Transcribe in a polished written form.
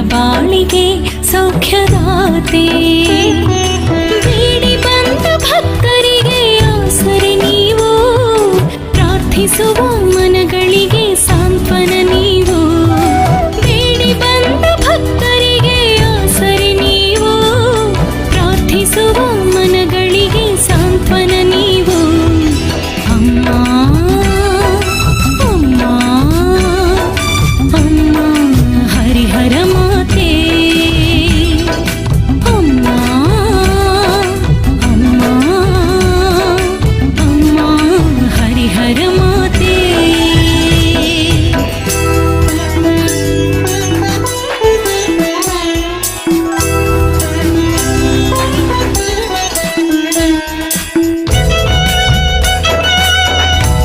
ಬಾಳಿಗೆ ಸೌಖ್ಯದಾತೆ. ಬೇಡಿ ಬಂದ ಭಕ್ತರಿಗೆ ಆಸರೆ ನೀವು, ಪ್ರಾರ್ಥಿಸುವ ಮನಗಳಿಗೆ ಸಾಂತ್ವನ ನೀವು. ಬೇಡಿ ಬಂದ ಭಕ್ತರಿಗೆ ಆಸರೆ ನೀವು, ಪ್ರಾರ್ಥಿಸುವ ಮನಗಳಿಗೆ ಸಾಂತ್ವನ ನೀವು. ಅಮ್ಮ